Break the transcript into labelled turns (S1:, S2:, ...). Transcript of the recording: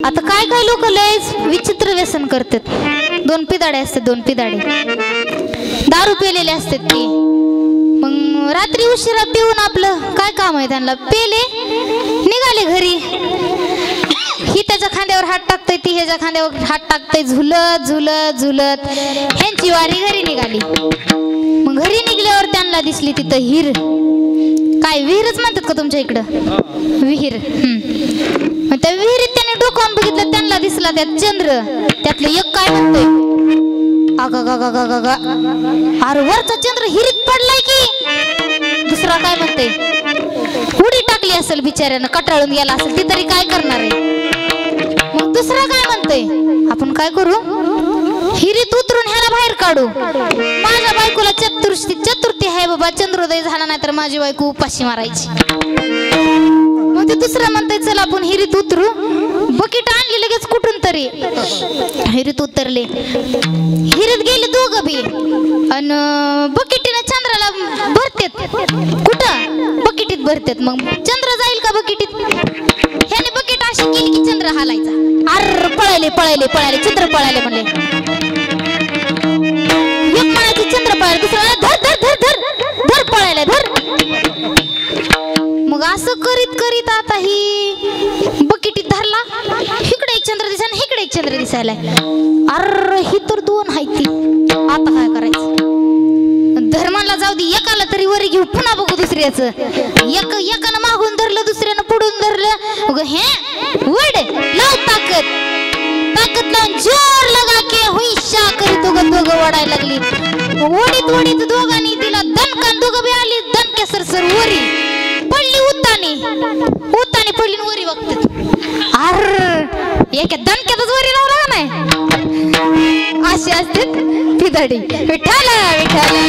S1: आता काय काय लोक लयच विचित्र व्यसन करतात. दोन पिदाडे असतात, दोन पिदाडे दारू पेलेले असतात ती. मग रात्री उशिरा पिऊन आपलं काय काम आहे त्यांना, पेले निघाले घरी. ही त्याच्या खांद्यावर हात टाकतय, ती ह्याच्या खांद्यावर हात टाकतय, झुलत झुलत झुलत ह्यांची वारी घरी निघाली. मग घरी निघल्यावर त्यांना दिसली तिथं हिर. काय विहीरच म्हणतात का तुमच्या इकडं, विहीर. मग त्या विहिरीत त्याने डोकावून बघितलं, त्यांना दिसला त्यात चंद्र. त्यातलं एक काय म्हणतोय, अगा गा गा गा गा, अरे वरचा चंद्र हिरीत पडलाय की. दुसरा काय म्हणतोय, उडी टाकली असेल बिचाऱ्यानं, कटाळून गेला असेल, ती तरी काय करणार आहे. मग दुसरा काय म्हणतोय, आपण काय करू, हिरीत उतरून ह्याला बाहेर काढू. माझ्या बायकोला चतुर्थी आहे बाबा, चंद्रोदय झाला नाही तर माझी बायको उपाशी मारायची. मग ते दुसरा म्हणतोय, चल आपण हिरीत उतरू. बकेट आणली लगेच कुठून तरी, हिरीत उतरले. हिरीत गेले दोघं बी, आणि बकेटीने चंद्राला भरतेत. कुठं बकेटीत भरतेत. मग चंद्र जाईल का बकेटीत. ह्याने बकेट अशी केली की चंद्र हालायचा. अर पळाले पळाले पळाले, चंद्र पळाले म्हणले. एक म्हणायचे चंद्र पळाले, दुसरा धर धर धर धर धर पळाले धर. मग असं करीत करीत आता ही बकेटीत धरला. इकडे एक चंद्र दिसायला, इकडे एक चंद्र दिसायला. अरे ही तर दोन आहे ती, आता काय करायचं. धर्माला जाऊ दे, एकाला तरी वरी घेऊ, पुन्हा बघू दुसऱ्याचं. एकानं मागून धरलं, दुसऱ्यानं पुढून धरलं. हे वड लाव ताकद, ताकद लावून जोर लगा के हुईशा करीत दोघं वडायला लागली. ओढीत ओढीत दोघांनी तिला दणकान, दोघं बी आली दणके सरसर वरी पडली. उतानी पडली वरी बघतात. अर एका दणक्यातच वरी लावला नाही. अशी असते पिदाडी. विठाला विठाला